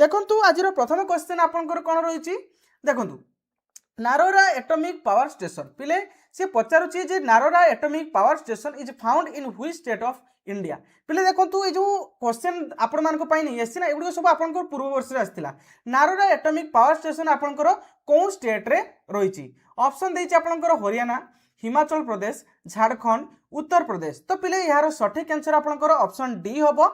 देखंतु आज प्रथम क्वेश्चन आपनकर कोन रही देखंतु नारोरा एटॉमिक पावर स्टेशन पिले से पचारुची जे Narora atomic power station is found in which state of India पिले देखंतु ए जो क्वेश्चन आपण मान को पाई नहीं एसी ना एगुडो सब आपनकर पूर्व वर्ष रे आस्तिला नारोरा एटॉमिक पावर स्टेशन आपनकर कोन स्टेट रे रहिची ऑप्शन देछि आपनकर हरियाणा हिमाचल प्रदेश झारखंड उत्तर प्रदेश तो पिले यार सठिक आंसर आपनकर ऑप्शन डी हबो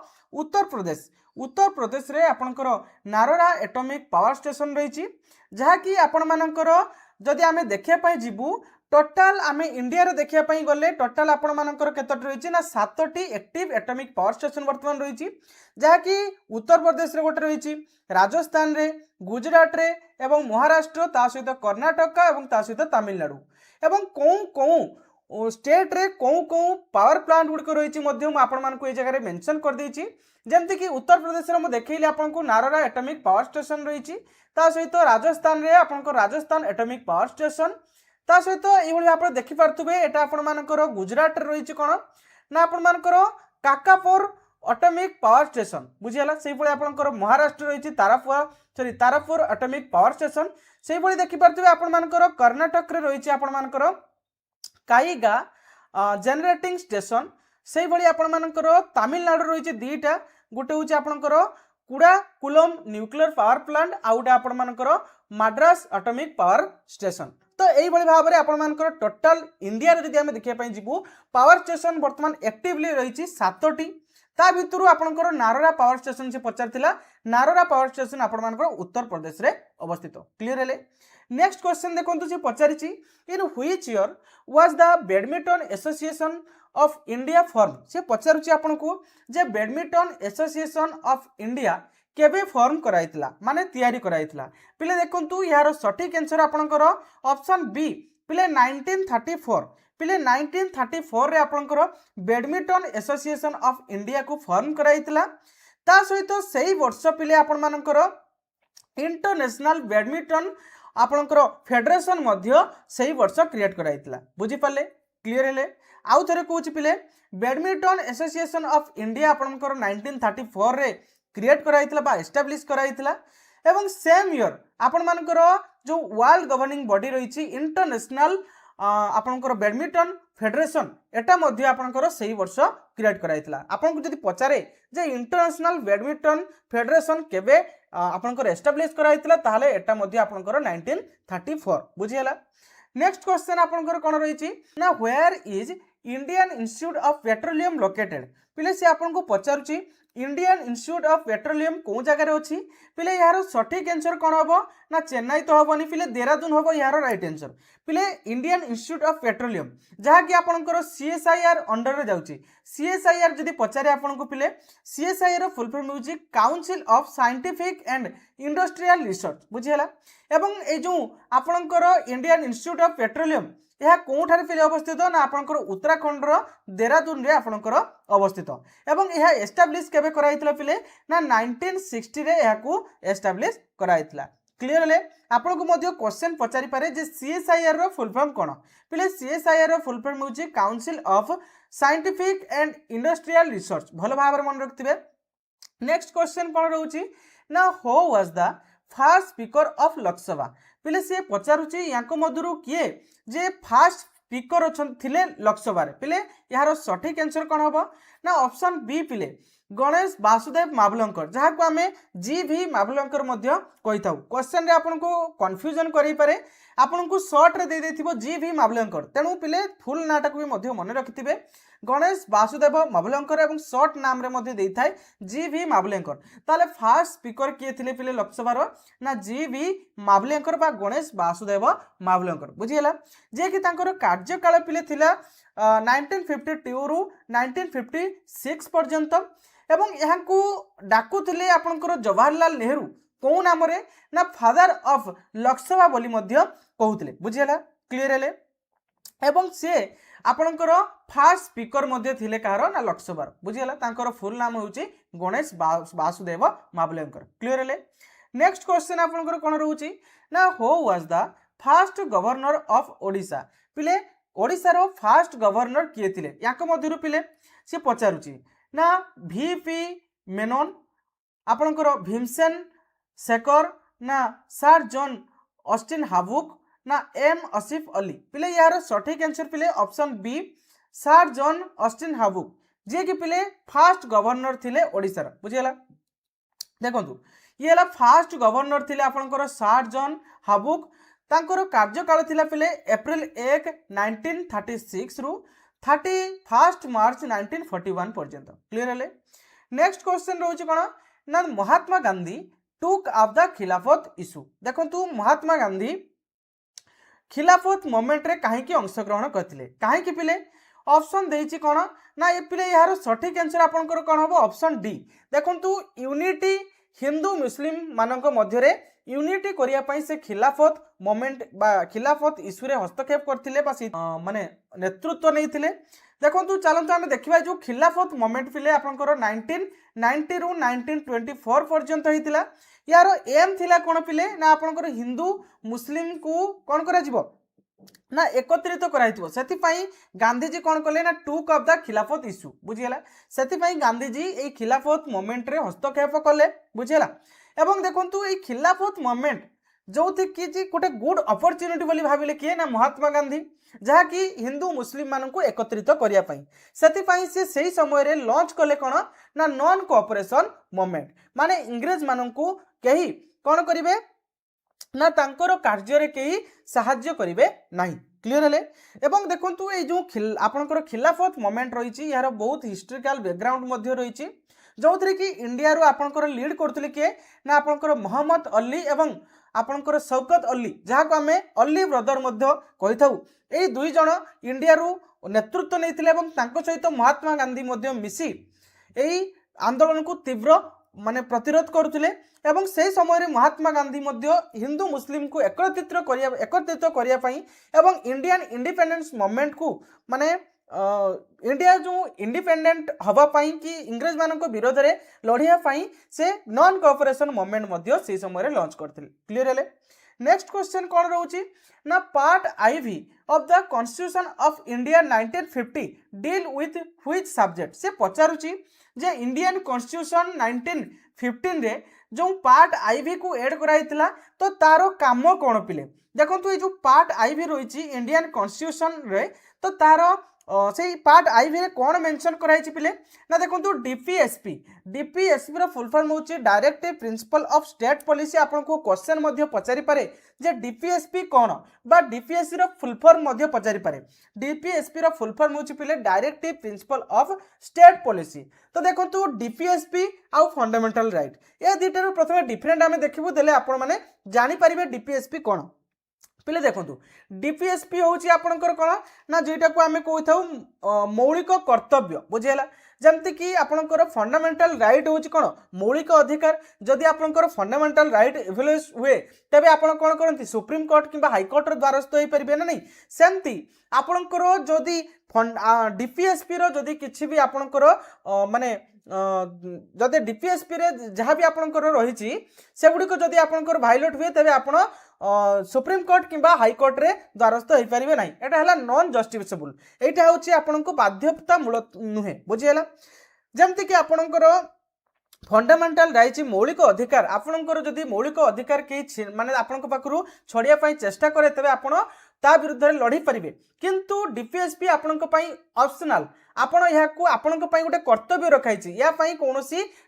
उत्तर प्रदेश रे आपनकर नारोरा एटॉमिक पावर स्टेशन रहिची जहा कि आपण मानकर जदि आमे देखिया पई जिबु टोटाल आमे इंडिया रे देखिया पई गले टोटाल आपण मानकर केतट रहिची ना 7टी एक्टिव एटॉमिक पावर स्टेशन वर्तमान रहिची जहा कि उत्तर प्रदेश रे गोटे रहिची राजस्थान रे गुजरात रे एवं महाराष्ट्र ता सहित कर्नाटक एवं ता सहित तमिलनाडु एवं कोउ स्टेट रे कोउ पावर प्लांट गुड़िक रही आपण मानक ए जगह मेंशन कर देछि जेमति कि उत्तर प्रदेश रे मु देखैली आपनको नारोरा एटॉमिक पावर स्टेशन रही ता सहित राजस्थान रे आपनको राजस्थान एटॉमिक पावर स्टेशन ता सहित एभली आप देखि पारथुबे एटा आपण मानकर गुजरात रे रही कोन ना आपण मानकर काकापुर एटॉमिक पावर स्टेशन बुझियला सेही भली आपनकर महाराष्ट्र रही तारापुर एटॉमिक पावर स्टेशन सेही भली देखि पारथुबे आपण मानकर कर्नाटक रे रही आपण मानकर काईगा जनरेटिंग स्टेशन से भली आपण मानकर तमिलनाडु रही दीटा गोटे हूँ आपणकर कुड़ाकुलम न्यूक्लियर पावर प्लांट आउ गोटे आपण मानकर मद्रास एटॉमिक पावर स्टेशन तो यही भाव में आपण मानकर टोटाल इंडिया रे आम देखा जीवु पावर स्टेशन वर्तमान एक्टिवली रही 7टी ता भितर आपणकर नारोरा पावर स्टेशन से पचार नारोरा पावर स्टेशन आपण मानकर उत्तर प्रदेश रे अवस्थित क्लियर है। नेक्स्ट क्वेश्चन देखो से पचारि in which year was the badminton association of India form से पचारुची आपन को जे बैडमिंटन एसोसिएशन ऑफ इंडिया केबे फॉर्म कराइतला माने तयारी कराइतला पिले देखंतु यार सठिक आंसर आपनकर ऑप्शन बी पिले 1934 पिले 1934 रे आपनकर बैडमिंटन एसोसिएशन ऑफ इंडिया को फॉर्म कराइतला ता सहित सेही वर्ष पिले आपण मानकर इंटरनेशनल बैडमिंटन आपनकर फेडरेशन मध्य सेही वर्ष क्रिएट कराइतला बुझी पाले क्लियर हेले आउ थरे कहूँ पिले बैडमिंटन एसोसिएशन ऑफ इंडिया आपनकर 1934 रे क्रिएट कराइतला बा एस्टाब्लिश कराइतला एवं सेम ईयर आपण मानकर जो वर्ल्ड गवर्निंग बॉडी रही इंटरनेशनल आपनकर बैडमिंटन फेडरेशन एटा मध्य आपनकर सेही वर्ष क्रिएट कराइतला आपन को जदि पचारे जे इंटरनेशनल बैडमिंटन फेडरेशन केबे आपनकर एस्टाब्लिश कराइतला ताहाले एटा मध्य आपनकर 1934 बुझियला। नेक्स्ट क्वेश्चन आपनकर कोन रही ना where is Indian Institute of Petroleum located पिले से आपन को पचारुची इंडियन इंस्टीट्यूट ऑफ पेट्रोलियम को जगह अच्छी पिले यार सठिक आंसर कौन हम ना चेन्नई तो हेनी पिले देहरादून हम यार राइट आंसर पिले इंडियन इंस्टीट्यूट ऑफ पेट्रोलियम जहाँकि आपंकर सीएसआईआर अंडर रे जाउची सीएसआईआर जदि पचारे आपन को पिले सीएसआईआर फुल फॉर्म होची council of scientific and industrial research बुझिला एवं ए जो आपंकर इंडियन इंस्टीट्यूट ऑफ पेट्रोलियम यह कोठारे पिले अवस्थित ना आपनकर उत्तराखंड रो देहरादून रे आपनकर अवस्थित एवं यह एस्टाब्लिश केबे कराइतला पिले ना 1960 रे यह को एस्टाब्लिश कराइतला क्लियर ले आपन को मध्य क्वेश्चन पचारि पारे जे सीएसआईआर रो फुल फॉर्म कोन पिले सीएसआईआर रो फुल फॉर्म होची council of scientific and industrial research भलो भाबरे मन रखथिबे। नेक्स्ट क्वेश्चन कोन रहउची ना how was the first speaker of Lok Sabha पिले से पचारुची याको मधुरु किए जे फास्ट स्पीकर थिले लोकसभा रे पिले यार सठिक आंसर कौन हम ना ऑप्शन बी पिले गणेश वासुदेव मावलंकर जहाँ को आम जी.भी. मावलंकर कही था क्वेश्चन रे आपन को कन्फ्यूजन करें पारे आपन को शॉर्ट रे दे देथिबो जी.भी. मावलंकर तेणु पिले फुल नाटा को भी मन रखिथिबे गणेश वासुदेव मावलंकर एवं शॉर्ट नाम रे मध्य देई थाए जी.भी. मावलंकर ताले फास्ट स्पीकर किए थिले पिले लोकसभा रो ना जी.भी. मावलंकर बा गणेश वासुदेव मावलंकर बुझियला जे कि तांकर कार्यकाल पिले थिला 1952 रु 1956 पर्यंत एवं यहाँ को डाकुथिले आपनकर जवाहरलाल नेहरू कौ नाम रे ना फादर ऑफ लोकसभा बोली मध्य कहउथिले बुझियला क्लियर हेले एवं से आपनकर फास्ट स्पीकर मध्य थिले कहार ना लोकसभा बुझियला तांकर फुल नाम होउची गणेश वासुदेव मावलंकर क्लियर हेले। नेक्स्ट क्वेश्चन आपनकर कोन रहउची ना how was the first governor of Odisha पिले ओडिशा रो फर्स्ट गवर्नर किए थिले याक मध्यरु पिले से पचारुची ना वीपी मेनन आपनकर भीमसेन शेकर ना सर जॉन ऑस्टिन हाबुक ना एम आसिफ अली पिले यार सठिक आंसर पिले option B sir John Austin हाबुक जे कि पिले फास्ट गवर्नर थिले ओडिसा बुझीगला देखंतु ये हला फास्ट गवर्नर थिले आपनकर सर जॉन हाबुक तांकर कार्यकाल थिला पिले एप्रिल 1 1936 रु 31 मार्च 1941 पर्यंत क्लियर हेले नेक्स्ट क्वेश्चन रोचे कौन ना Mahatma Gandhi took off the खिलाफत इशू देखंतु महात्मा गांधी खिलाफत मोमेंट रे कहीं अंशग्रहण करते कहीं पिले ऑप्शन देछि कौन ना ये पिले यार सठिक आंसर आपनकर कौन हम ऑप्शन डी देखंतु यूनिटी हिंदू मुस्लिम मानक मध्य यूनिटी करिया पई से खिलाफत मोमेंट बा खिलाफत इशू रे हस्तक्षेप करथिले बा माने नेतृत्व नैथिले देखंतु चलंतु आमे देखिबा जो खिलाफत मोमेंट पिले आपनकर 1990 रु 1924 पर्यंत हेतिला यार एम थिला कोन पिले ना आपनकर हिंदू मुस्लिम को कोन करा जिवो ना एकत्रित कराइथिबो सेति पई गांधीजी कोन कले ना टुक ऑफ द खिलाफत इशू बुझियला सेति पई गांधीजी ए खिलाफत मोमेंट रे हस्तक्षेप कले बुझियला एवं देखंतु ए खिलाफत मोमेंट जो थी कि जी गोटे गुड अपॉर्चुनिटी बोली भाविले किए ना महात्मा गांधी जहाँ कि हिंदू मुस्लिम मान को एकत्रित करिया पई सेति पई से सही समय रे लॉन्च कले कोन ना नॉन कोऑपरेशन मूवमेंट माने इंग्रेज मान को कहीं कोन करिवे ना तांकर कार्य रे कहीं सहाय्य करिवे नाही क्लियर हेले एवं देखंतु ए जो आपनकर खिलाफत मूवमेंट रहिछि यार बहुत हिस्टोरिकल बैकग्राउंड मध्ये रहिछि जो थी कि इंडिया रू आपनकर लीड करथले के ना आपनकर मोहम्मद अली एवं आपनकर शौकत अली जहाँ को आमे अली ब्रदर मध्य कहि थाउ ए दुई जण इंडिया रू नेतृत्व नैथिले एवं तांको सहित महात्मा गांधी मध्य मिसी एई आंदोलन को तीव्र माने प्रतिरोध करुथिले एवं से समय रे महात्मा गांधी मध्य हिंदू मुस्लिम को एकत्रित करिया पई एवं इंडियन इंडिपेंडेंस मूवमेंट को माने इंडिया जो इंडिपेंडेंट हवा पाई कि इंग्रेज मान विरोध में लड़िया पाई से नॉन कोऑपरेशन मूवमेंट मध्य से समय लॉन्च करते क्लियर हेले नेक्स्ट क्वेश्चन कौन रोची ना part IV of the constitution of India 1950 deal with which subject से पचारुची जे इंडियन कॉन्स्टिट्यूशन 1915 रे जो पार्ट आईवी को ऐड कराइतिला तो तारो काम कौन पिले देखंतु ये जो पार्ट आईवी रही इंडियन कॉन्स्टिट्यूशन रे तो तारो से पार्ट आईवी रे कौन मेंशन कराई पिले ना देखो डीपीएसपी रो फुल फॉर्म होची directive principle of state policy आपको क्वेश्चन मध्य पचारि पारे जे डीपीएसपी कौन बा डीपीएससी रो फुल फॉर्म मध्य पचारि पारे डीपीएसपी रो फुल फॉर्म होची पिले directive principle of state policy तो देखो डीपीएसपी आउ फंडामेंटल राइट ए दुईटार प्रथमे डिफरेंट आमे देखिबु देले आपण माने जानि परिबे डीपीएसपी कौन पिले देखो डीपीएसपी हूँ आपंकर कौन ना जेटा को आम कही मौलिक कर्तव्य बुझेगा जमती कि आपंकर फंडामेंटल राइट हूँ कौन मौलिक अधिकार जदि आपंकर फंडामेंटल राइट एभेलेबल हुए तेज आप कौन करती सुप्रीम कोर्ट कि हाईकोर्टर द्वारस्थ हो पारे ना नहीं सेमती आपंकर जदि डीपीएसपी जदि किसी भी आपंकर माने जदि डीपीएसपी रे जहाँ भी आपंकर रही से गुड़िक जदि आपंकर भाइलेट हुए तेज आप सुप्रीम कोर्ट कि हाईकोर्ट रे द्वारस्थ हो पारे ना यहाँ है नॉन जस्टिफिकेबल यहाँ हूँ आपन को बाध्यतामूलक नुहे बुझीगला जमती कि आपणकर फंडामेंटल रही मौलिक अधिकार आपणकर जदि मौलिक अधिकार कहीं माने आपण पाखु छड़िया चेष्टा करे तेज आपण ता विरुद्ध लड़ी पारे किंतु डीपीएसपी आपण ऑप्शनल आपण यहाँ आपण गोटे कर्तव्य रखाई या कौन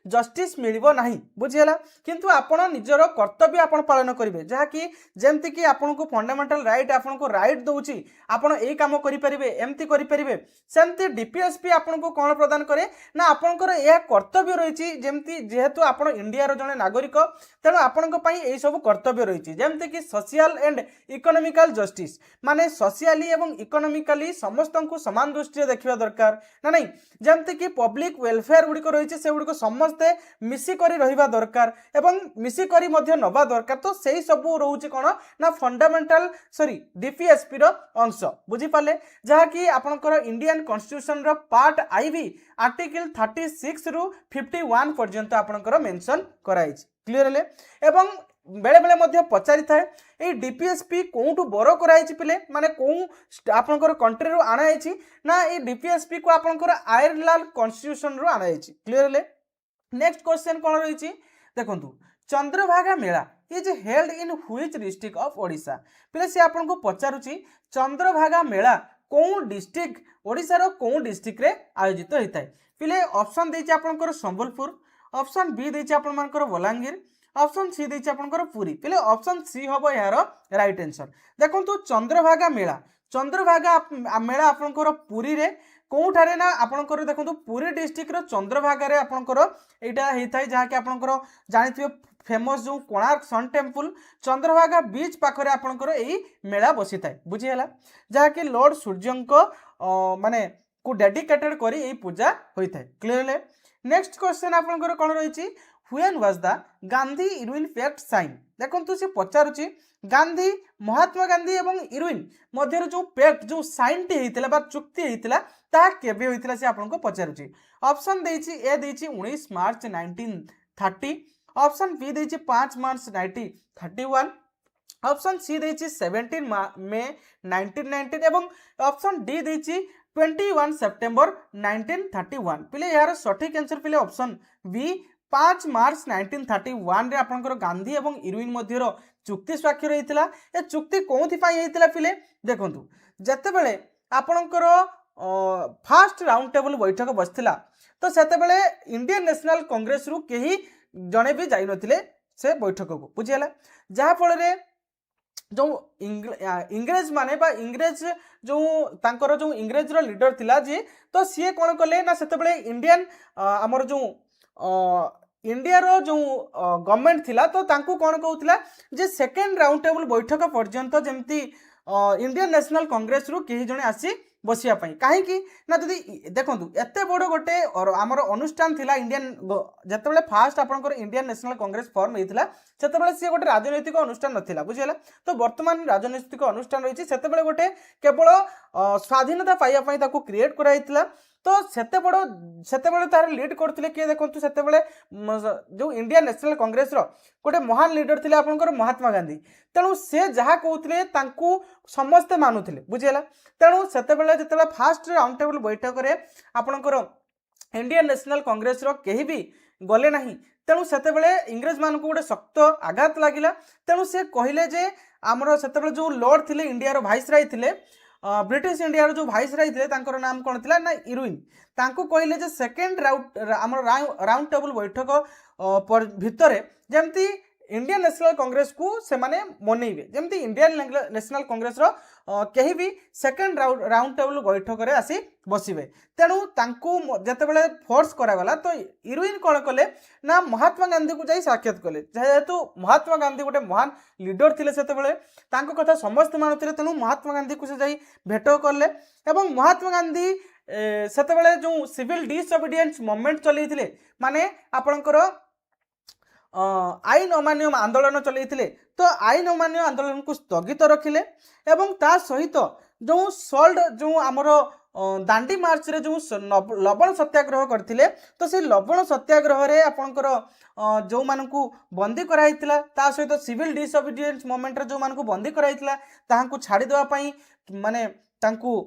जस्टिस मिलिबो नाही बुझीगला किंतु आपण निजर कर्तव्य आपण पालन करेंगे जहाँकि जमती कि आपन को फंडामेंटल राइट आपन को राइट दौची आपण यही काम करेंगे एमती करेंगे सेमती डीपीएसपी आपन को कौन प्रदान करे ना आपणकर यह कर्तव्य रही जमती जेहेतु आपण इंडिया जड़े नागरिक तेणु आपण यही सब कर्तव्य रही जमती कि सोशल एंड इकोनॉमिकल जस्टिस माने सोशियली एवं इकोनॉमिकली समस्त को समान दृष्टि देखा दरकार ना नहीं जमती कि पब्लिक वेलफेयर गुड़िक रही से गुड़िक समस्ते मिसिकरी रहिबा दरकार एवं मिसिकरी मध्य नबा दरकार तो सही सब रोचे कौन ना फंडामेंटल सॉरी डीपीएसपी रो अंश बुझी पाले जहाँकि आपनकर इंडियन कॉन्स्टिट्यूशन रो पार्ट आईवी आर्टिकल 36 रु 51 पर्यंत आपनकर मेंशन कराई क्लियर हेले एवं बेले बेले मध्य पचारि थाए ये डीपीएसपी कोठू बर कराई पिले माने कौ आपनकर कंट्री रो आना है ना ये डीपीएसपी को आपनकर आयरलैंड कॉन्स्टिट्यूशन रो आना है क्लियर हेले नेक्स्ट क्वेश्चन कौन रही देखंतु Chandrabhaga Mela is held in which district of Odisha पिले से आपन को पचारुची चंद्रभागा मेला कौ डिस्ट्रिक्ट ओडिशा रो कौ डिस्ट्रिक्ट रे आयोजित होता है पिले ऑप्शन देछि आपनकर संबलपुर ऑप्शन बी देछि आपन मानकर बलांगीर ऑप्शन सी देछि आपनकर पुरी पिले ऑप्शन सी हबो यार राइट आंसर देखंतु चंद्रभागा मेला आपनकर पुरी रे कोठारे ना आपनकर देखंतु पुरी डिस्ट्रिक्ट रो चंद्रभागा रे आपनकर एटा हेइथाय जहा कि आपनकर जानिथिबे फेमस जो कोणार्क सन टेम्पल चंद्रभागा बीच पाखरे आपनकर एई मेला बसी थाए बुझी हला जहा कि लॉर्ड सूर्यंको माने को डेडिकेटेड करी एई पूजा होई थाए क्लियरली नेक्स्ट क्वेश्चन आपनकर कोन रहिछि when was the Gandhi Irwin pact sign देखंतु से पचारुछि गांधी महात्मा गांधी एवं इरुइन मध्य जो पैक्ट जो साइन टी हेतिला बा चुक्ति हेतिला ता केबे होइतिला से आपनको पचारुछि ऑप्शन देछि ए देछि 19 मार्च 1930 ऑप्शन बी देछि 5 मार्च 1931 ऑप्शन सी देछि 17 मे 1919 एवं ऑप्शन डी देछि 21 सेप्टेम्बर 1931 पिले यार सठिक आंसर पिले ऑप्शन बी 5 मार्च 1931 रे आपनकर गांधी एवं इरुइन मध्यर चुक्ति स्वाक्षर हेतिला ए चुक्ति कोथि पई हेतिला पिले देखंतु जते बेले आपनकर फास्ट राउंड टेबल बैठक बसथिला तो सेते बेले इंडियन नेशनल कांग्रेस रु केही जणे भी जाई नथिले से बैठक को बुझियला जहा फल रे जो इंग्रेज माने बा इंग्रेज जो तांकर जो इंग्रेज रो लीडर थिला जी तो सीए कोन कले ना सेते बेले इंडियन हमर जो इंडिया रो जो गवर्नमेंट थिला तो तांकू कोन कहउथिला जे सेकंड राउंड टेबल बैठक पर्यंत जेमती इंडियन नेशनल कांग्रेस रु केही जणे आसी बसिया पई काहे कि ना जदी देखंतु एते बड़ गोटे हमर अनुष्ठान थिला इंडियन जते फास्ट आपनकर इंडियन नेशनल कांग्रेस फॉर्म हेतिला सेते बेले से गोटे राजनैतिक अनुष्ठान नथिला बुझियला तो वर्तमान राजनैतिक अनुष्ठान रहिछि सेते बेले गोटे केवल स्वाधीनता पाइया पई ताको क्रिएट कराइतिला तो सेते बेले तार लीड करथिले के देखंतु सेते बेले जो इंडियन नेशनल कांग्रेस रो गोटे महान लीडर थिले आपनकर महात्मा गांधी तेणु से जहा कहउथिले तांकू समस्त मानुथिले बुझियला तेणु सेते बेले जते फास्ट राउंड टेबल बैठक रे आपनकर इंडियन नेशनल कांग्रेस रो केही भी गले नाही तेणु सेते बेले इंग्रेज मान को गोटे शक्त आघात लागिला तेणु से कहिले जे हमर सेते बेले जो लॉर्ड थिले इंडिया रो वाइसराय थिले ब्रिटिश इंडिया जो वाइसराय थिले तांकर नाम कोन थिला ना इरुइन तांको कहिले जे सेकंड राउंड टेबल बैठक भितरे जेमती इंडियन नेशनल कांग्रेस को से माने मनेइबे जेमती इंडियन नेशनल कांग्रेस रो केही भी सेकंड राउंड टेबल बैठक रे आसी बसिबे तेणु तांको जते बेले फोर्स करा गला तो इरुइन कोन कले ना महात्मा गांधी को जाई साक्षात कले जेहेतु महात्मा गांधी गोटे महान लीडर थिले सेते बेले तांको कथा समस्त मानुथिले तेणु महात्मा गांधी को से जाई भेट करले एवं महात्मा गांधी सेते बेले जो सिविल डिसओबीडियंस मूवमेंट चलैथिले माने आपनकर आईन अमान्य आंदोलन चलैथिले तो आईन अमान्य आंदोलन को स्थगित रखिले एवं ता सहित जो सॉल्ट जो आमर दांडी मार्च रे जो लवण सत्याग्रह करथिले तो से लवण सत्याग्रह रे आपनकर जो मानकू बंदी कराइतिला ता सहित सिविल डिसओबीडियंस मूवमेंट रे जो मानकू बंदी कराइतिला ताहांकू छाड़ी देवा पई माने तांकू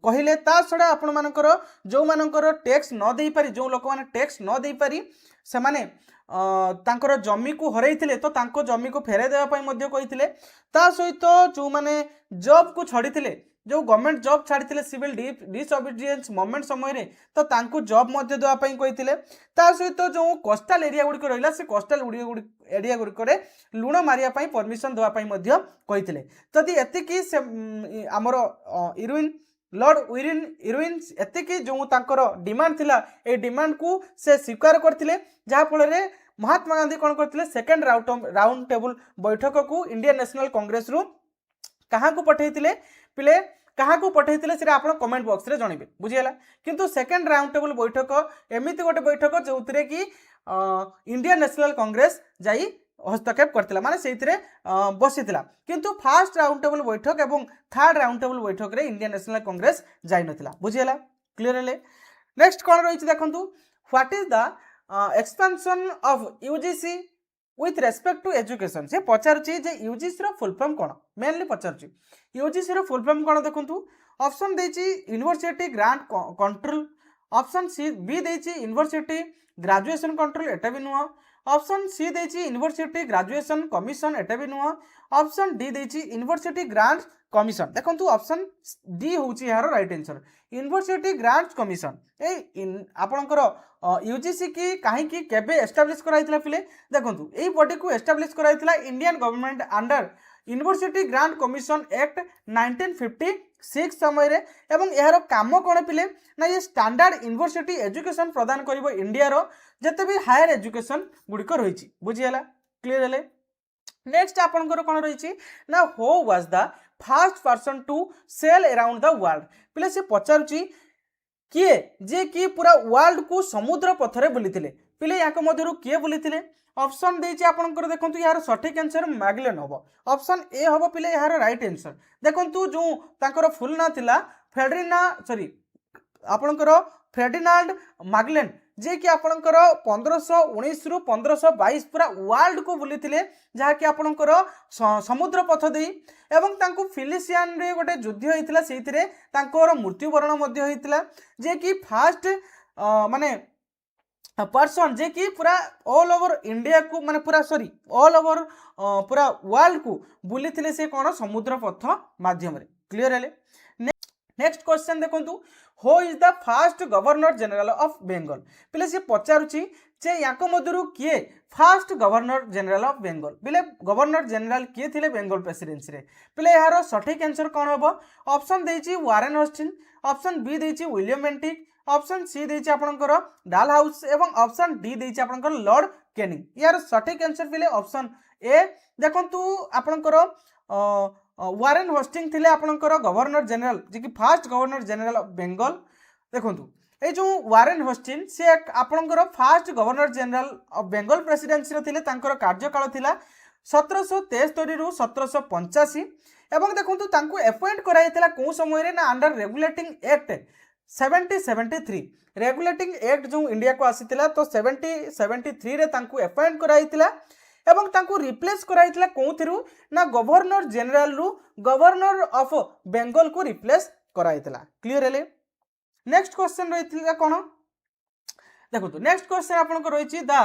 कहिले ता छडा आपण मानकर जो मानकर टैक्स न देई पारी जो लोक माने टैक्स न देई पारी से माने तांकर जमी को हरैथिले तो तांको जमी को फेराई देवा पई मध्ये कहिथिले ता सहित जो माने जॉब को छाड़ीथिले जो गवर्नमेंट जॉब छाड़ीथिले सिविल डिसओबीडियंस मूवमेंट समय रे तो तांको जॉब मध्ये देवा पई कहिथिले ता सहित जो कोस्टल एरिया गुडी को रहिला से कोस्टल एरिया गुडी करे लुण मारिया पई परमिशन देवा पई मध्ये कहिथिले जदि एतिकी से हमर इरुइन लॉर्ड इरुइन एतिकी जो तांकर डिमांड थिला ए डिमांड को से स्वीकार करथिले जहा फल रे महात्मा गांधी कोन करथिले सेकंड राउंड टेबल बैठक को इंडियन नेशनल कांग्रेस रु कहा को पठैथिले पिले कहा को पठैथिले से आपण कमेंट बॉक्स रे जणिबे बुझियला किंतु सेकंड राउंड टेबल बैठक एमिति गोटे बैठक जोउतरे कि इंडियन नेशनल कांग्रेस जाई हस्तक्षेप करथिला माने सेइतरे बसिथिला किंतु फर्स्ट राउंड टेबल बैठक एवं थर्ड राउंड टेबल बैठक रे इंडियन नेशनल कांग्रेस जाई नथिला बुझियला क्लियरली नेक्स्ट कोन रहिछि देखंतु what is the expansion of UGC with respect to education से पचारुछि जे यूजीसी रो फुल फॉर्म कोन मेनली पचारुछि यूजीसी रो फुल फॉर्म कोन देखंतु ऑप्शन देछि university grant control option C B देछि यूनिवर्सिटी ग्रेजुएशन कंट्रोल एटा भी नुह ऑप्शन सी देछि यूनिवर्सिटी ग्रेजुएशन कमिशन एटा भी नुह ऑप्शन डी देछि यूनिवर्सिटी ग्रांट कमिशन देखंतु ऑप्शन डी होउछि यार right answer university grant commission ए आपनकर यूजीसी की काहे की केबे एस्टैब्लिश कराइतला पिले देखंतु एई बॉडी को एस्टैब्लिश कराइतला Indian government under university grant commission act 1956 समय रे एवं यार काम कोन पिले ना ये स्टैंडर्ड यूनिवर्सिटी एजुकेशन प्रदान करिवो इंडिया रो जते भी हायर एजुकेशन गुडिक रहिछि बुझियला क्लियर हेले नेक्स्ट आपनकर कोन रहिछि ना who was the first person to sail around the world पिले से पचारुछि किए जे कि पूरा वर्ल्ड को समुद्र पथरे बुलिथिले पिले याक मध्यरु किए बुलिथिले ऑप्शन देछि आपनकर देखंतु यार सठिक आंसर मैगलेन हबो ऑप्शन ए हबो पिले यार राइट आंसर देखंतु जो तांकर फुल ना थिला आपनकर फेर्डिनांड मैगलेन जे कि आपनकर 1519 रु 1522 पूरा वर्ल्ड को बुलिथिले जहा कि आपनकर समुद्र पथ देई एवं तांको फिलिसियन रे गोटे युद्ध होइतिला सेइथिरे तांकर मृत्युवरण मध्ये होइतिला जे कि फर्स्ट माने पर्सन जे कि पूरा ऑल ओवर इंडिया को माने पूरा सॉरी ऑल ओवर पूरा वर्ल्ड को बुलिथिले से कोन समुद्र पथ माध्यम रे क्लियर हेले नेक्स्ट क्वेश्चन देखंतु who is the first governor general of Bengal पिले से पचारुछि जे याक मध्यरु किए first governor general of Bengal पिले गवर्नर जनरल किए थिले बेंगल प्रेसिडेंसी रे पिले यार सठिक आंसर कोन हबो ऑप्शन देछि वारेन हस्टिन ऑप्शन बी देछि विलियम बेंटिक ऑप्शन सी देछि आपनकर डाल हाउस एवं ऑप्शन डी देछि आपनकर लॉर्ड कैनिंग यार सठिक आंसर पिले ऑप्शन ए देखंतु आपनकर वारेन हस्टिंग थिले आपनकर गवर्नर जनरल जे कि first governor general of Bengal देखंतु ए जो वारेन हस्टिन से आपनकर first governor general of Bengal presidency रे थिले तांकर कार्यकाल थिला 1773 रु 1785 एवं देखंतु तांको अपॉइंट कराइतिला को समय रे ना under regulating act 7073 regulating act जो इंडिया को आसीतिला तो 7073 रे तांको अपॉइंट कराइतिला एवं तांको रिप्लेस कराइतिला कोथिरु ना गवर्नर जनरल रु गवर्नर ऑफ बेंगल को रिप्लेस कराइतिला क्लियर हेले नेक्स्ट क्वेश्चन रहितिला कोन देखंतु नेक्स्ट क्वेश्चन आपनको रहिछि द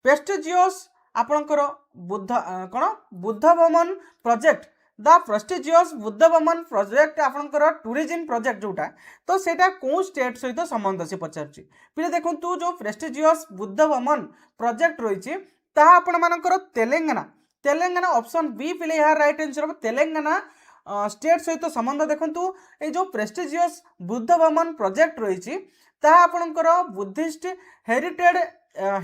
प्रेस्टिजियस आपनकर बुद्ध कोन बुद्ध भवन प्रोजेक्ट द प्रेस्टिजियस बुद्ध भवन प्रोजेक्ट आपनकर टूरिज्म प्रोजेक्ट जोटा तो सेटा को स्टेट सहित संबंध से पचारछि पिले देखंतु जो प्रेस्टिजियस बुद्ध भवन प्रोजेक्ट रहिछि ता आपण मानकर तेलंगाना ऑप्शन बी पिले यार राइट आंसर तेलंगाना स्टेट सहित संबंध देखंतु ए जो प्रेस्टिजियस बुद्ध भवन प्रोजेक्ट रहिछि ता आपनकर बुद्धिस्ट हेरिटेज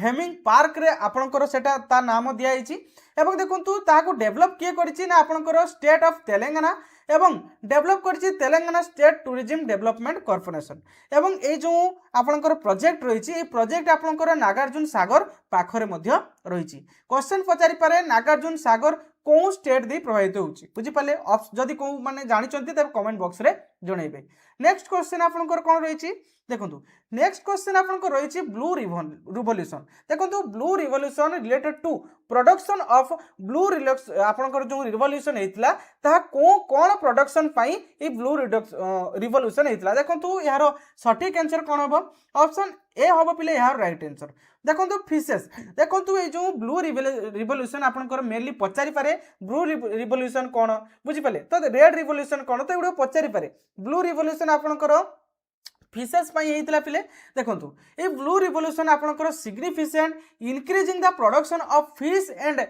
हेमिंग पार्क रे आपनकर सेटा ता नाम दिया आइछि एवं देखंतु ताको डेवलप किए करिछि ना आपनकर स्टेट ऑफ तेलंगाना एवं डेवलप करिछि Telangana state tourism development corporation एवं ए जो आपनकर प्रोजेक्ट रहिछि ए प्रोजेक्ट आपनकर नागार्जुन सागर पाखरे मध्य रहिछि क्वेश्चन पचारि पारे नागार्जुन सागर को स्टेट दे प्रभावित होउछि बुझि पाले जदी को माने जानि चंती तब कमेंट बॉक्स रे जणैबे नेक्स्ट क्वेश्चन आपनकर कोन रहिछि देखंतु नेक्स्ट क्वेश्चन आपनकर रहिछि ब्लू रिवोल्यूशन देखंतु blue revolution related to production of blue आपनकर जो रिवोल्यूशन हेतिला ता कोन प्रोडक्शन पई ए ब्लू रिवोल्यूशन हेतिला देखंतु यार सठिक आंसर कोन हबो ऑप्शन ए हबो पिले यार राइट आंसर देखंतु फिशेस देखंतु ए जो ब्लू रिवोल्यूशन आपनकर मेनली पचारि पारे ब्लू रिवोल्यूशन कोन बुझि पाले तो रेड रिवोल्यूशन कोन तो एडो पचारि पारे ब्लू रिवोल्यूशन आपनकर फिशेस पई हेतिला पिले देखंतु ए ब्लू रिवोल्यूशन आपनकर significant increasing the production of fish and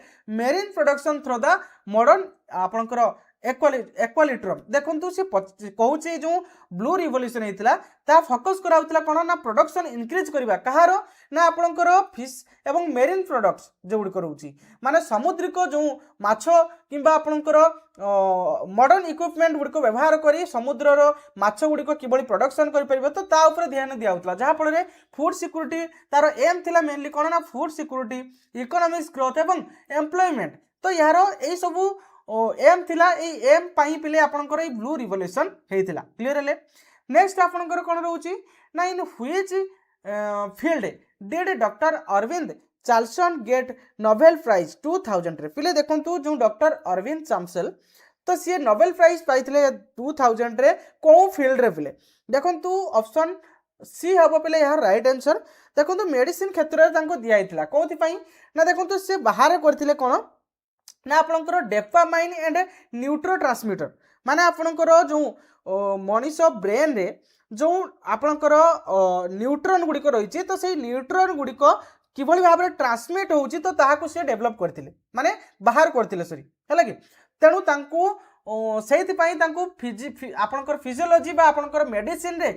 marine production through the modern आपनकर एक्वालिट्रम देखंतु से कहूचे जो ब्लू रिवोल्यूशन हेतिला ता फोकस कराउतला कोन ना प्रोडक्शन इंक्रीज करबा कहारो ना आपनकर फिश एवं मेरीन प्रोडक्ट्स जो गुडी करूची माने समुद्रिक जो माछो किबा आपनकर मॉडर्न इक्विपमेंट गुडी को व्यवहार करी समुद्र रो माछो गुडी को किबळी प्रोडक्शन करि परिबो तो ता ऊपर ध्यान दियाउतला जहा फल रे फूड सिक्योरिटी तार एम थिला मेनली कोन ना फूड सिक्योरिटी इकोनॉमिक्स ग्रोथ एवं एम्प्लॉयमेंट तो यार ए सबु एम थिला ए एम पाई पिले आपनकर ए ब्लू रिवोल्यूशन हेतिला क्लियर हेले नेक्स्ट आपनकर कोन रहउची ना in which field did doctor Arvid Carlsson get Nobel prize 2000 रे पिले देखंतु जो डॉक्टर अरविंद चार्लसन तो सी नोबेल प्राइज पाइथिले 2000 रे को फील्ड रे पिले देखंतु ऑप्शन सी हम पे यार राइट आंसर। देखो मेडिसिन क्षेत्र में दिखाई कौन ना देखो सी बाहर करते कौन ना आपणकर डेपामाइन एंड न्यूट्रो ट्रांसमिटर माने आपणकर जो मनीष ब्रेन रे जो आपणकर न्यूट्रॉन गुड़िक रही तो से न्यूट्रॉन गुड़िक किभली भाव में ट्रांसमिट होउची तो ताहाकु से डेवलप करथिले माने बाहर करथिले सॉरी हैला कि तेणु तांकु सेहितपई तांकु आपणकर फिजियोलॉजी बा आपणकर मेडिसिन रे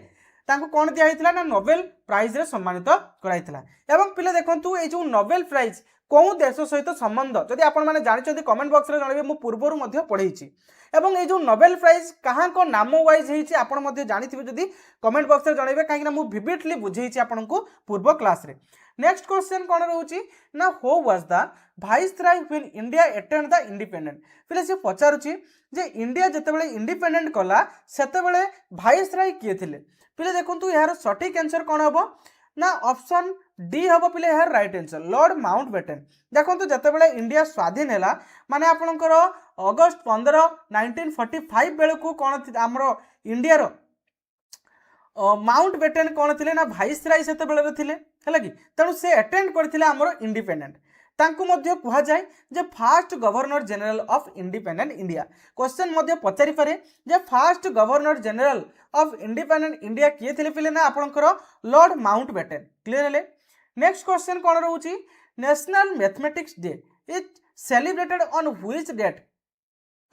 तांकु कोन दिया हितला ना नोबेल प्राइज रे सम्मानित कराइतला। एवं पिले देखंतु ए जो नोबेल प्राइज कौ देश सहित संबंध जदि आपण माने जानिछथि कमेंट बॉक्स रे जणाबे मु पूर्वरु मध्ये पढैछि। एवं ए जो नोबेल प्राइज कहाँ को नाम वाइज होइछि आपण मध्ये जानिथिबे जदि कमेंट बॉक्स रे जणाबे काहे ना मु विविडली बुझैछि आपनकु पूर्व क्लास रे। नेक्स्ट क्वेश्चन कौन रोची ना हो was the viceroy when India attend the independent फिर से पचारुची जे इंडिया जतेबेले इंडिपेंडेंट कला सेतेबेले वाइसराय किए थिले पिले देखंतु यार सटीक आंसर कौन हबो ना ऑप्शन डी हम पिले यार राइट आंसर लॉर्ड माउंटबेटन। देखो जितेबाला इंडिया स्वाधीन है माने आपणकर अगस्त 15 1945 बेलू कौन आमर इंडिया माउंटबेटन कौन थे ना वाइसराय से थे है कि तेणु से अटेंड करते आमर इंडिपेंडेंट तांकु मध्य कहा जाए जे first governor general of independent India question मध्य पचारि पारे जे first governor general of independent India किए थे पिले ना आपणकर लॉर्ड माउंटबेटन क्लियर है। नेक्स्ट क्वेश्चन कौन रोची national mathematics day is celebrated on which date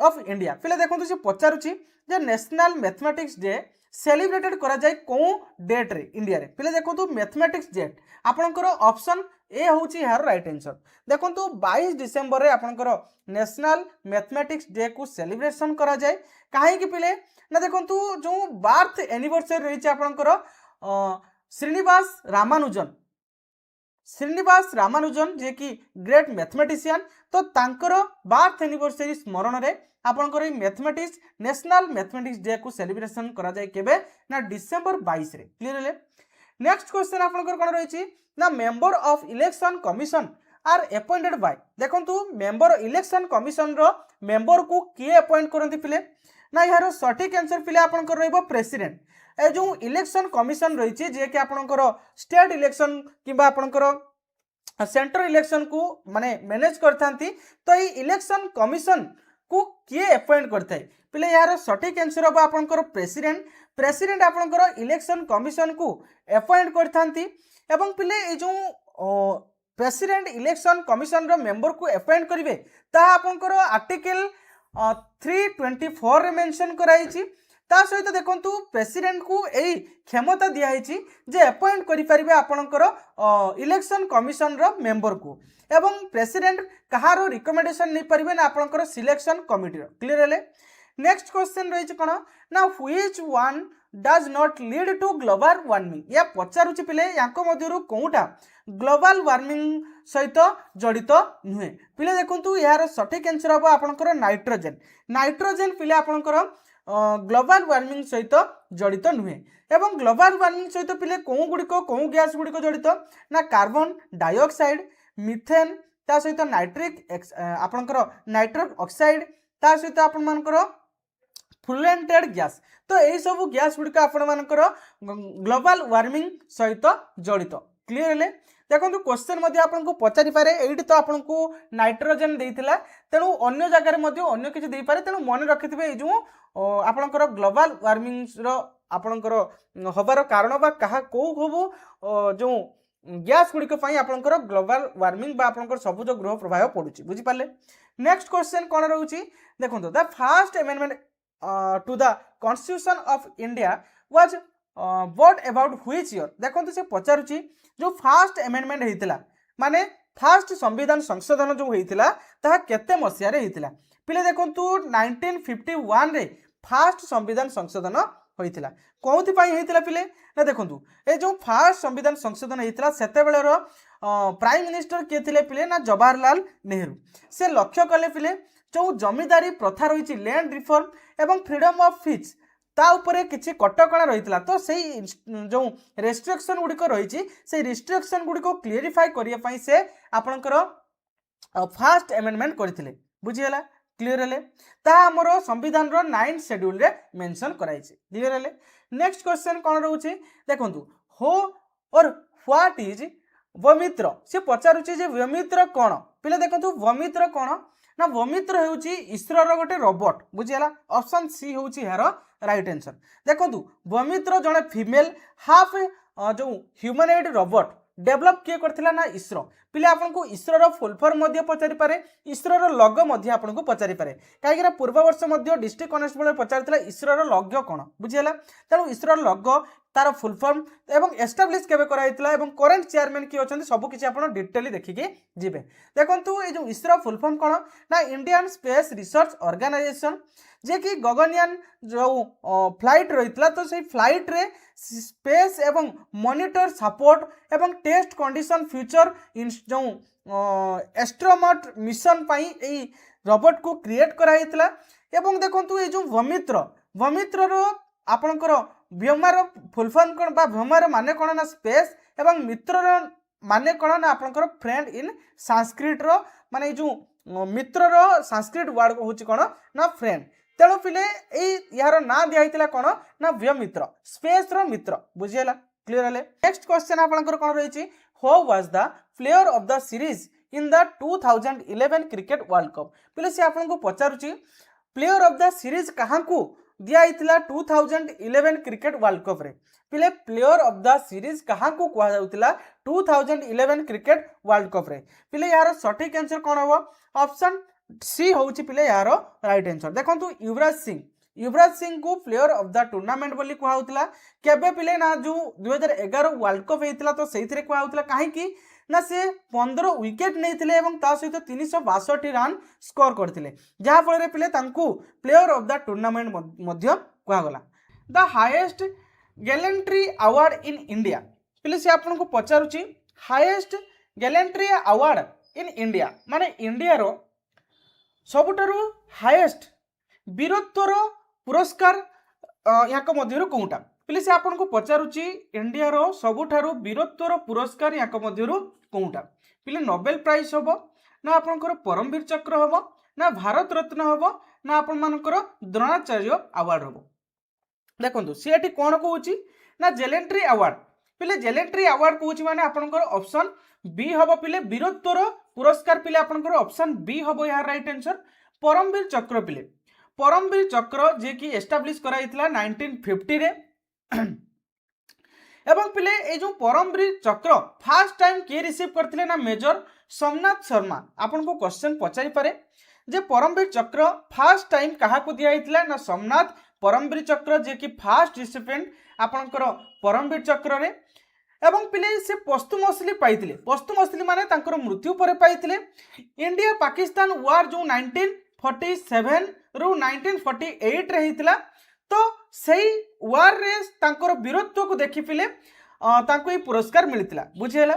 of India पिले देखो से पचारुची जे नेशनल मैथमेटिक्स डे सेलिब्रेटेड करा जाए कौ डेट रे इंडिया रे पिले देखो मैथमेटिक्स डेट आपणकर ऑप्शन ए होची यार राइट आंसर। देखो 22 डिसेम्बर रे आपणकर नेशनल मैथमेटिक्स डे को सेलिब्रेशन करा जाए काहे कि पिले ना देखो जो बर्थ एनिवर्सरी रही आपणकर श्रीनिवास रामानुजन जे कि ग्रेट मैथमेटिशियन तो तांकर बर्थ एनिवर्सरी स्मरण रे आपणकर मैथमेटिक्स नेशनल मैथमेटिक्स डे को सेलिब्रेशन करा जाए केबे ना डिसेंबर 22 रे क्लियर है। नेक्स्ट क्वेश्चन आपणकर कोन रहिछि ना member of election commission are appointed by देखंतु मेंबर इलेक्शन कमिशन रो मेंबर को किए अपॉइंट करंती पिले ना यार सटीक आंसर पिले आपणकर रहइबो प्रेसिडेंट। ए जो इलेक्शन कमिशन रही जे कि आपणकर स्टेट इलेक्शन किबा आपणकर सेंट्रल इलेक्शन को माने मैनेज करथांती तो ये इलेक्शन कमिशन को किए अपॉइंट करथाय पिले यार सटीक आंसर हम आपणकर प्रेसिडेंट। प्रेसिडेंट आपणकर इलेक्शन कमिशन को अपॉइंट करथांती एवं पिले ये जो प्रेसिडेंट इलेक्शन कमिशन रो मेंबर को अपॉइंट करिवे ता आपणकर आर्टिकल 324 रे मेंशन कराइछि ता सहित देखंतु प्रेसिडेंट को यही क्षमता दिखाई जे अपॉइंट करें आपणकर इलेक्शन कमिशन रो मेंबर को एवं प्रेसिडेंट कहार रिकमेंडेशन नहीं पारे ना आपणकर सिलेक्शन कमिटी क्लियर है। नेक्स्ट क्वेश्चन रही कौन ना which one does not lead to global warming या पचारुची पिले यांको मध्यरु कोउटा ग्लोबल वार्मिंग सहित जड़ित नुहे पिले देखंतु यार सटीक आंसर हम आपणकर नाइट्रोजेन। नाइट्रोजेन पिले आपणकर ग्लोबल वार्मिंग सहित जड़ित नुहे एवं ग्लोबल वार्मिंग सहित पिले कौ गुड़िक कौ गैस गुड़िक जड़ित ना कार्बन डाइऑक्साइड मिथेन ता सहित नाइट्रिक आपणकर नाइट्रिक ऑक्साइड ता सहित आपणकर फ्लुएंटेड गैस तो यही सब गैस गुड़िक आपणकर ग्लोबल वार्मिंग सहित जड़ित क्लियर है। देखो क्वेश्चन आपको पचारि पारे एठी तो आपको नाइट्रोजेन देइथिला तेणु अन्य जगार अन्य किसी दे पारे तेणु मन रखिथे जो आपणकर ग्लोबल वार्मिंग रो आपणकर हबार कारण बा कहा को हबो जो गैस गुड़िक आपणकर ग्लोबल वार्मिंग बा आपणकर सबुज गृह प्रभाव पड़ुछि बुझी पाले। नेक्स्ट क्वेश्चन कौन रोची देखो the first amendment to the constitution of India was what about which year देखो से पचारुची जो फर्स्ट अमेंडमेंट होता माने फर्स्ट संविधान संशोधन जो होता ताहा केते मसिया रे होता पिले देखो 1951 रे फर्स्ट संविधान संशोधन होता कौन होता पिले ना देखो ये जो फर्स्ट संविधान संशोधन होता सेते बेलर प्राइम मिनिस्टर किए थे पिले ना जवाहरलाल नेहरू से लक्ष्य कले पिले जो जमींदारी प्रथा रही लैंड रिफॉर्म एवं फ्रीडम ऑफ स्पीच ता उपरे किछि कटकणा रही तो से जो रेस्ट्रिक्शन गुड़िक रही से रेस्ट्रिक्शन गुड़िक क्लीयरिफाई करने से आपणकर फर्स्ट अमेंडमेंट करथिले बुझीगला क्लियर हेले ता हमर संविधान रो 9 शेड्यूल रे मेंशन कराई छै क्लियर हेले नेक्स्ट क्वेश्चन कोन रहउछि देखंतु हो और व्हाट इज वमित्र से पचारुछि जे वमित्र कोन पिले देखंतु वमित्र कोन ना वमित्र हेउछि ईश्वर रो गोटे रोबोट बुझियला ऑप्शन सी हेउछि हेरो राइट आंसर देखंतु वमित्र जने फीमेल हाफ जो ह्यूमनॉइड रोबोट डेवलप किए करथिला ना ईश्वर पिले आपनको ईश्वर रो फुल फॉर्म मध्ये पचारि पारे ईश्वर रो लोगो मध्ये आपनको पचारि पारे काहेकि पूर्व वर्ष मध्ये डिस्ट्रिक्ट कॉन्स्टेबल पचारिथिला ईश्वर रो लोगो कोन बुझियला तेणु ईश्वर लोगो तार फुल फॉर्म एवं एस्टाब्लिश केबे कराइतला एवं करंट चेयरमैन की अछंती सब किछि आपण डिटेली देखिके जिबे देखंतु ए जो इसरो फुल फॉर्म कोन ना इंडियन स्पेस रिसर्च ऑर्गेनाइजेशन जे कि गगनयान जो फ्लाइट रहितला तो से फ्लाइट रे स्पेस एवं मॉनिटर सपोर्ट एवं टेस्ट कंडीशन फ्यूचर इन जो एस्ट्रोनॉट मिशन पाई ए रोबोट को क्रिएट कराइतला एवं देखंतु ए जो वमित्र रो आपनकर व्योमार फुल फॉर्म कोन बा व्योमार माने कोन ना स्पेस एवं मित्र माने कोन ना आपनकर फ्रेंड इन संस्कृत रो माने जो मित्र रो संस्कृत वर्ड होची कोन ना फ्रेंड तेणु पिले यार ना दिया कोन ना व्योमित्र स्पेस रो मित्र बुझियला क्लियर हेले नेक्स्ट क्वेश्चन आपनकर कोन रहिछि who was the player of the series in the 2011 cricket world cup पिले से आपनको पचारुछि प्लेयर ऑफ द सीरीज कहां को दिया 2011 क्रिकेट वर्ल्ड कप रे पिले प्लेयर ऑफ द सीरीज कहां को कहा जाउतिला 2011 क्रिकेट वर्ल्ड कप रे पिले यार सटीक आंसर कोन हो ऑप्शन सी होउछि पिले यार राइट आंसर देखंतु युवराज सिंह को प्लेयर ऑफ द टूर्नामेंट बोली कहा होतिला केबे पिले ना जो 2011 वर्ल्ड कप हेतिला तो सेहितरे कहा होतिला काहे कि ना से 15 विकेट नहीं एवं ता सहित 362 रन स्कोर करथिले जहा फल पिले तांकू प्लेयर ऑफ द टूर्नामेंट मध्य कहा गला the highest gallantry award in India पिले से आपन को पचारुची highest gallantry award in India माने इंडिया रो सबुठारु हाईएस्ट वीरत्वर पुरस्कार याक मध्यरु कोउटा पिले से आपन को पचारुची इंडिया रो सबुठारु वीरत्वर पुरस्कार याक मध्यरु कोउटा पिले नोबेल प्राइज होबो ना आपनकर परमवीर चक्र होबो ना भारत रत्न होबो ना आपन मानकर द्रोणाचार्य अवार्ड होबो देखंतु सेठी कोन कहूची ना जेलेंट्री अवार्ड पिले जेलेंट्री अवार्ड कहूची माने आपनकर ऑप्शन बी होबो पिले वीरत्वर पुरस्कार पिले आपनकर ऑप्शन बी होबो यार राइट आंसर परमवीर चक्र पिले परमवीर चक्र जे कि एस्टाब्लिश कराइतला 1950 रे एवं पिले ए जो परमवीर चक्र फर्स्ट टाइम के रिसीव करथिले ना मेजर सोमनाथ शर्मा आपन को क्वेश्चन पचारि पारे जे परमवीर चक्र फर्स्ट टाइम कहा को दिया हितला ना सोमनाथ परमवीर चक्र जे कि फर्स्ट रिसिपिएंट आपनकर परमवीर चक्र रे एवं पिले से पोस्टुमसली पाइथिले पोस्टुमसली माने तांकर मृत्यु परे पाइथिले इंडिया पाकिस्तान वार जो 1947 रु 1948 रे हितला तो सही वार रे तांकर वीरत्व को देखि पिले तांको ई पुरस्कार मिलितला बुझियला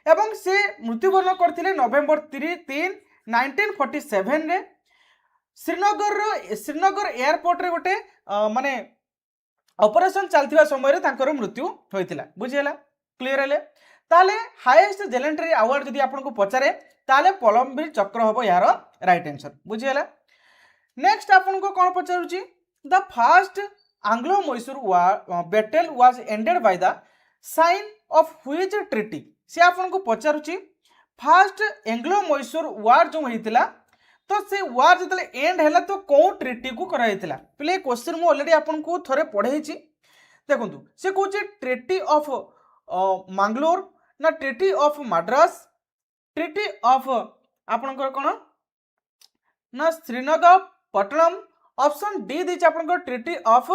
एवं से मृत्युवरण करथिले नवेम्बर 3 1947 रे श्रीनगर एयरपोर्ट रे गोटे माने ऑपरेशन चलथिबा समय रे तांकर मृत्यु होइतिला बुझियला क्लियर हेले ताले हाईएस्ट जेलेंट्री अवार्ड जदि आपन को पचारे ताले परमवीर चक्र होबो यार राइट आंसर बुझियला नेक्स्ट आपन को कोन पचारुची the first Anglo Mysore battle was ended by the sign of which treaty से आपन को पचारुची फर्स्ट एंग्लो मैसूर वार जो होइतिला तो से वार जतले एंड हैला तो को ट्रीटी को कराइतिला प्ले क्वेश्चन मु ऑलरेडी आपन को थोरे पढैछि देखंतु से कहूचे ट्रीटी ऑफ मैंगलोर ना treaty of Madras treaty of आपनकर कोन ना श्रीनगर पटनम ऑप्शन डी दिच आपनकर ट्रीटी ऑफ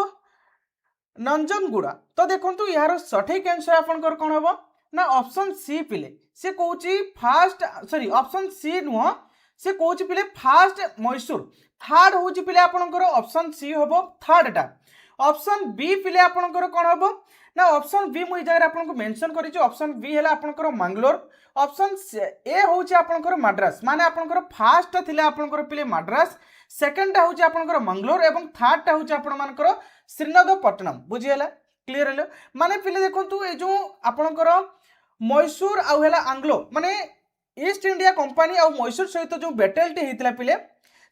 नंजनगुड़ा तो देखंतु यार सठिक आंसर आपनकर कोन होबो ना ऑप्शन सी पिले से कहूची फर्स्ट सॉरी ऑप्शन सी नुह से कहूची पिले फर्स्ट मैसूर थर्ड होची पिले आपनकर ऑप्शन सी होबो थर्ड टा ऑप्शन बी पिले आपनकर कोन होबो ना ऑप्शन बी मुई जगह आपन को मेंशन करी छी ऑप्शन बी हैला आपनकर मंगलोर ऑप्शन ए होची आपनकर मद्रास माने आपनकर फर्स्ट थिले आपनकर पिले मद्रास सेकंड टा होची आपनकर मंगलोर एवं थर्ड टा होची आपन मानकर श्रीनगर पटनम बुझियला क्लियर हैला माने पिले देखंतु ए जो आपनकर मैसूर आउ हैला आंग्लो माने ईस्ट इंडिया कंपनी आउ मैसूर सहित जो बैटल टे हितला पिले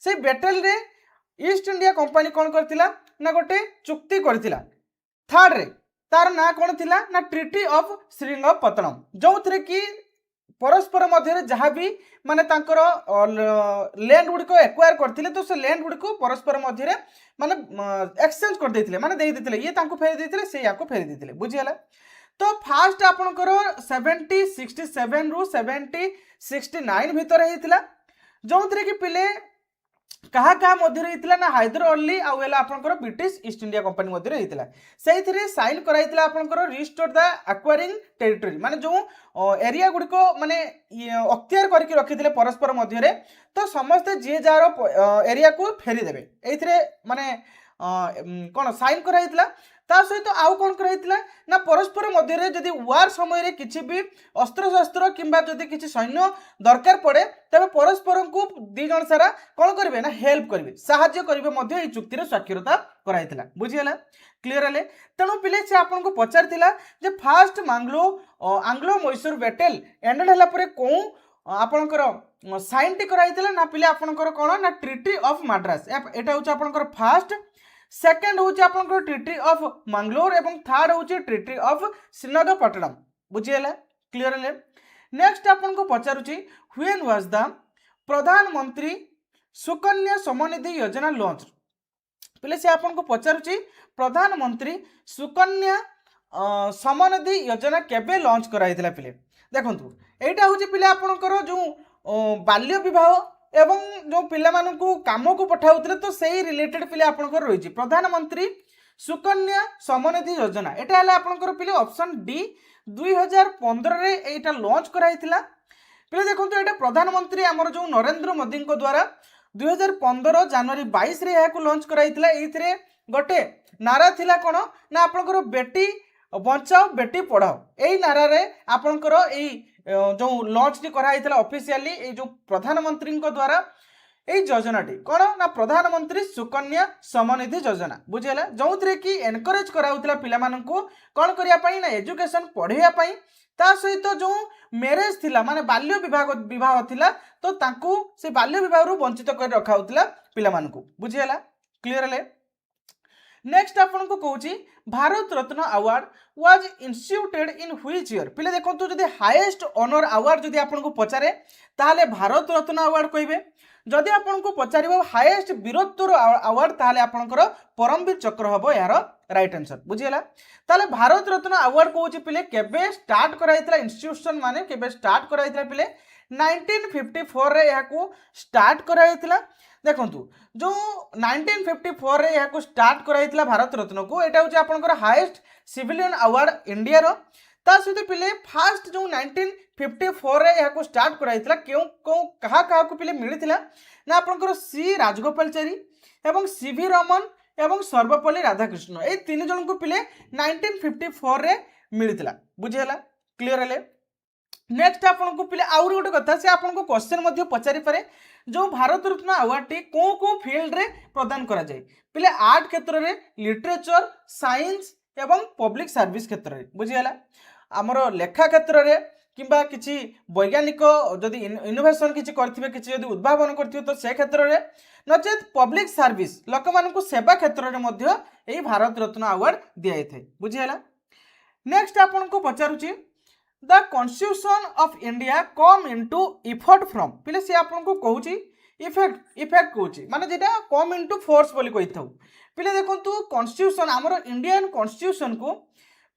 से बेटेल रे ईस्ट इंडिया कंपनी कौन करथिला ना गोटे चुक्ति करथिला। थर्ड रे तार ना कौन थिला ना ट्रिटी ऑफ श्रीरंगपत्तनम, जो थे कि परस्पर मध्य जहाँ भी माने तांकर लैंड गुड़ी को एक्वायर करथिले तो से लैंड गुड़ी को परस्पर मध्य माने एक्सचेंज कर देथिले, माने दे देथिले, ये तांको फेरी देथिले से याको फेरी देथिले। बुझियला। तो फास्ट आपनकर 7067 रु 7069 भितर हेतिला, जो थे कि पिले कहा कहा मध्य रही ना हैदर अली आउला आपनकर ब्रिटिश ईस्ट इंडिया कंपनी मध्य रही से साइन कराइला आपनकर रिस्टोर द एक्वायरिंग टेरिटरी, माने जो एरिया गुड़ी को माने अख्तियार करके रखिथिले परस्पर मध्य, तो समस्ते जी जार एरिया को फेरी देबे एथिरे माने कौन साइन कराइला। ता सहित आउ कौन कराइला ना परस्पर मध्य जदि वार समय किसी भी अस्त्र शस्त्र किंबा जदि किसी सैन्य दरकार पड़े तबे परस्पर को दी जन सारा कौन करेंगे ना हेल्प करेंगे, साहाय्य करेंगे चुक्तिर स्वाक्षरता कराइला। बुझीगला, क्लीयर है। तेणु पिले से आपको पचारिला जे फास्ट आंग्लो मैसूर बैटेल एंडेड होला परे कौन आपणकर साइन टी कराइला ना पिले आपणकर कौन ना ट्रिटी ऑफ मद्रास, एटा होची आपणकर फास्ट, सेकेंड होची आपणकर ट्रिटी ऑफ मंगलोर एवं थर्ड होची ट्रिटी ऑफ श्रीरंगपट्टनम। बुझीगला, क्लीयर है। नेक्स्ट आपको पचारुची व्हेन वाज द प्रधानमंत्री सुकन्या समनिधि योजना लॉन्च, पिले से आपको पचारुची प्रधानमंत्री सुकन्या समनिधि योजना केबे लॉन्च कराइथिला। पिले देखंतु एटा होची पिले आपनकर जो बाल्य विवाह एवं जो पिला मानकु काम को पठाउतले तो सही रिलेटेड पिले आपनकर रहिछि प्रधानमंत्री सुकन्या समनिधि योजना। एटा हला आपनकर पिले ऑप्शन डी 2015 रे एटा लॉन्च कराइथिला। पिले देखंतु एटा प्रधानमंत्री हमर जो नरेंद्र मोदी को द्वारा 2015 जनवरी 22 रे याको लॉन्च कराइथिला। एथिरे गोटे नारा थिला कोन ना आपनकर बेटी बचाओ बेटी पढ़ाओ, एई नारा रे आपनकर एई जो लॉन्च टी कराइथिला ऑफिशियली ए जो प्रधानमंत्री को द्वारा ए योजनाटी कौन ना प्रधानमंत्री सुकन्या समनिधि योजना। बुझेला, जो थे कि एनकरेज कराउथिला पिला मानकु कौन करिया पई ना एजुकेशन पढ़ाइया पई, ता सहित जो मैरेज थिला माने बाल्य विवाह थिला तो तांकु से बाल्य विवाह रु वंचित कर रखाउथिला पिला मानकु। बुझेला, क्लियर ले। नेक्स्ट आपन को कहूची Bharat Ratna award was instituted in which year. पिले देखंतु जदि हाईएस्ट ऑनर अवार्ड जदि आपन को पचारे ताले भारत रत्न अवार्ड कहबे, जदि आपन को पचारिबो हाईएस्ट वीरत्वर अवार्ड ताले आपनकर परमवीर चक्र हबो यार राइट आंसर। बुझियला, ताले भारत रत्न अवार्ड कहूची पिले केबे स्टार्ट कराइतला इंस्टीट्यूशन माने केबे स्टार्ट कराइतला पिले 1954 रे याको स्टार्ट कराइतला। देखंतु जो 1954 रे याको स्टार्ट कराइतला भारत रत्न को, एटा होची आपनकर हाईएस्ट सिविलियन अवार्ड इंडिया रो। ता सहित पिले फास्ट जो 1954 रे याको स्टार्ट कराइतला क्यों कहा को पिले मिलिथिला ना आपनकर सी राजगोपालचारी एवं सीवी रमन एवं सर्वपल्ली राधाकृष्ण, ए तीन जन को पिले 1954 रे मिलिथिला। बुझियला, क्लियर ले। नेक्स्ट आपन को पिले आउर गोटे कथा से आपन को क्वेश्चन मध्ये पचारि पारे जो भारत रत्न अवार्ड टी को फील्ड रे प्रदान करा जाय। पिले आर्ट क्षेत्र रे, लिटरेचर, साइंस एवं पब्लिक सर्विस क्षेत्र रे। बुझियला, हमरो लेखा क्षेत्र रे किंबा किछि वैज्ञानिक जदि इनोवेशन किछि करथिबे किछि जदि उद्भावन करथिबे तो से क्षेत्र रे, नचेत पब्लिक सर्विस लोक मानकु सेवा क्षेत्र रे मध्ये एई भारत रत्न अवार्ड दियाई थे। बुझियला। नेक्स्ट आपन को पचारुची the constitution of India come into effect from. पिले से आपन को कहूची इफेक्ट कहूची माने जेटा कम इनटू फोर्स बोली कहिथौ। पिले देखंतु कॉन्स्टिट्यूशन हमरो इंडियन कॉन्स्टिट्यूशन को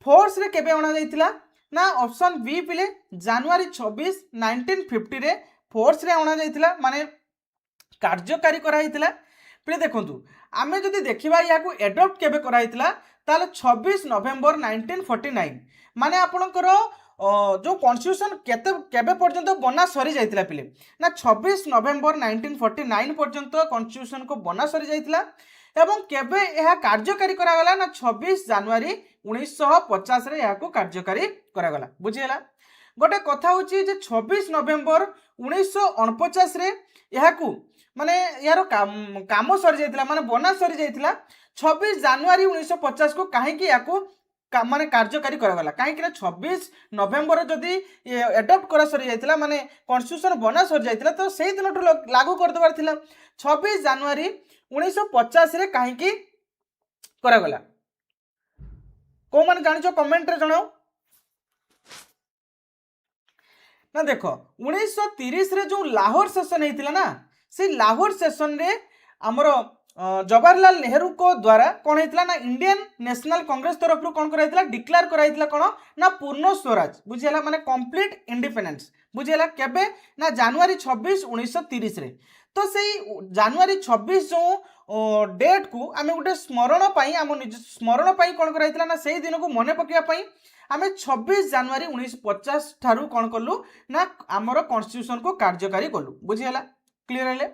फोर्स रे केबे अणा जाइतिला ना ऑप्शन बी पिले जनवरी 26 1950 रे फोर्स रे अणा जाइतिला माने कार्यकारी कराइतिला। पिले देखंतु आमे जदि देखिबा याकू एडॉप्ट केबे कराइतिला ताले 26 नवंबर 1949 माने आपनकर जो कॉन्स्टिट्यूशन केबे पर्यंत बना सरी जाइतिला पिले ना 26 नवंबर 1949 पर्यंत कॉन्स्टिट्यूशन को बना सरी जाइतिला एवं केबे यह कार्यकारी करा गला ना 26 जनवरी 1950 रे याको कार्यकारी करा गला। बुझियला, गोटे कथा होची जे 26 नवंबर 1949 रे याको माने यार काम सरी जाइतिला माने बना सरी जाइतिला 26 जनवरी 1950 को काहे कि याको माने कार्यकारी करागला कहीं 26 नवेम्बर जदि एडप्ट करा सरी जाइतिला माने कॉन्स्टिट्यूशन बना सरी जाइतिला तो सेही दिन लागू कर देबार थिला 26 जनवरी 1950 रे कहीं करागला को माने जानिछो कमेंट रे जणाओ ना देखो 1930 रे जो लाहौर सेशन होता ना से लाहौर सेशन रे आमर जवाहरलाल नेहरू को द्वारा कौन होता ना इंडियन नेशनल कांग्रेस तरफ कौन कराइला डिक्लेयर कराइला कौन ना पूर्ण स्वराज बुझीला माने कंप्लीट इंडिपेंडेंस बुझीला केबे ना जनवरी 26 1930 रे तो से जनवरी 26 जो डेट को आम गोटे स्मरण पाई आम निज स्मरण पाई कौन कराइला ना से दिन को मन पकड़ा पाई आमे 26 जनवरी 1950 ठारू कौन कलु ना आमर कॉन्स्टिट्यूशन को कार्यकारी कलु बुझीला क्लियर है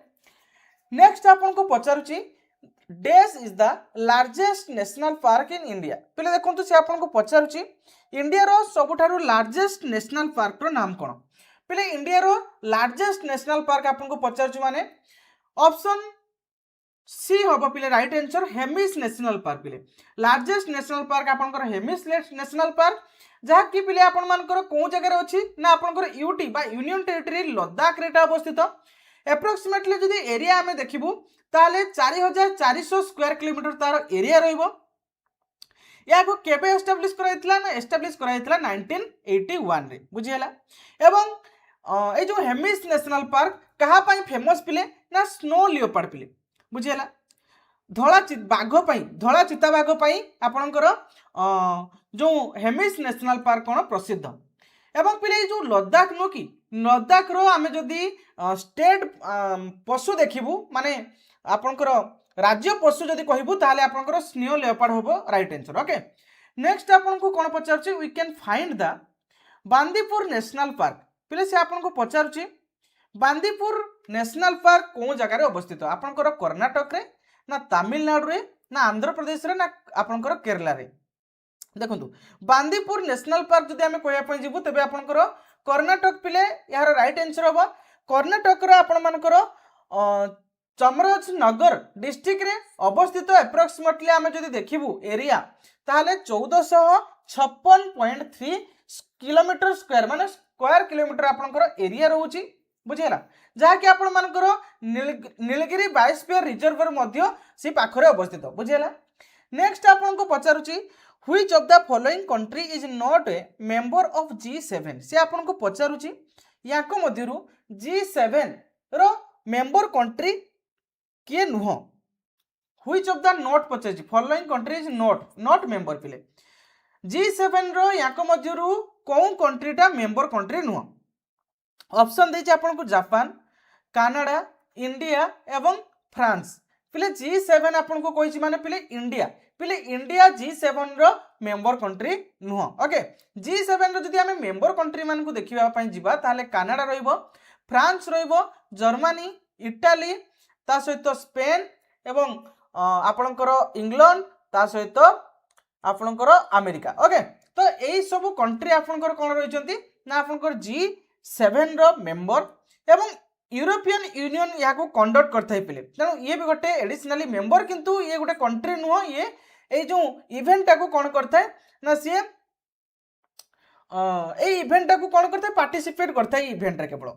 नेक्स्ट आपन को पचारुची डेस is the largest national park in India पहले देखो से आपन को पचारुची इंडिया रो सबुठारू लार्जेस्ट नेशनल पार्क रो नाम कौन पहले इंडिया रो लार्जेस्ट नेशनल पार्क आपन को पचारुची माने ऑप्शन सी हम पे right answer Hemis national park पे लार्जेस्ट नेशनल पार्क आपनकर हेमिस नेशनल पार्क जहाँ कि पे आपण मानकर कौ जगह अच्छी ना आपनकर यूटी बा यूनियन टेरिटरी लद्दाख रे अवस्थित एप्रोक्सीमेटली जदि एरिया आमे देखिबु ताले 4400 स्क्वायर किलोमीटर तार एरिया रहिबो या को केबे एस्टैब्लिश कराइतला ना एस्टैब्लिश कराइतला 1981 रे बुझियला एवं ए जो हेमिस नेशनल पार्क कहा पई फेमस पिले ना स्नो लियोपार्ड पिले बुझियला धला बाघ पई धला चिता बाघ पई आपनकर जो हेमिस नेशनल पार्क कोन प्रसिद्ध एवं पिले जो लद्दाख नो कि लद्दाख रो आमे जदि स्टेट पशु देखिबू माने आपनकर राज्य पशु जदि कहबू ताले आपनकर स्नो लियोपार्ड होबो राइट आंसर ओके नेक्स्ट आपन को कोन पचारछि we can find the Bandipur national park पिले से आपन को पचारछि बांदीपुर नेशनल पार्क कौन जगह रे अवस्थित आपनकर कर्नाटक रे ना तमिलनाडु रे ना आंध्र प्रदेश रे ना आपनकर केरला रे देखंतु बांदीपुर नेशनल पार्क जदि आमे कहया पय जिवु तबे आपनकर कर्नाटक पिले यार राइट आंसर होबो कर्नाटक रो आपन मानकर चमराजनगर डिस्ट्रिक्ट रे अवस्थित एप्रोक्सीमेटली आमे जदि देखिबु एरिया ताहले 1456.3 किलोमीटर स्क्वायर माने स्क्वायर किलोमीटर आपनकर एरिया रहउची बुझेला जहाँ कि आपण मानकर नीलगिरी बायोस्फीयर रिजर्वर मध्य सी पाखरे अवस्थित बुझेला नेक्स्ट आपण को पचारुची which of the following country is not a member of G7 से आपण को पचारुची याको मध्यरु G7 रो मेंबर कंट्री किए नुह व्हिच ऑफ द नॉट पचारुची following country is not member पिले G7 रो याको मध्यरु कोन कंट्रीटा मेंबर कंट्री नुह ऑप्शन देछि आपन को जापान कनाडा इंडिया एवं फ्रांस पिले G7 आपन को कहिछि माने पिले इंडिया G7 रो मेंबर कंट्री नुह ओके G7 रो जदि हमें मेंबर कंट्री मान को देखिबा पई जिबा ताले कनाडा रहइबो फ्रांस रहइबो जर्मनी इटाली ता सहित स्पेन एवं आपनकर इंग्लैंड ता सहित आपनकर अमेरिका ओके तो एई सब कंट्री आपनकर कोन रहिचंती ना आपनकर G7 रो मेंबर एवं यूरोपियन यूनियन या को कंडक्ट करथाइ पिले तेणु ये भी गोटे एडिशनली मेंबर किंतु ये गोटे कंट्री नुह ये ए जो इवेंट टाको कोन करथाइ ना सी ए इवेंट टाको कोन करथाइ पार्टिसिपेट करथाइ इवेंट रे केवल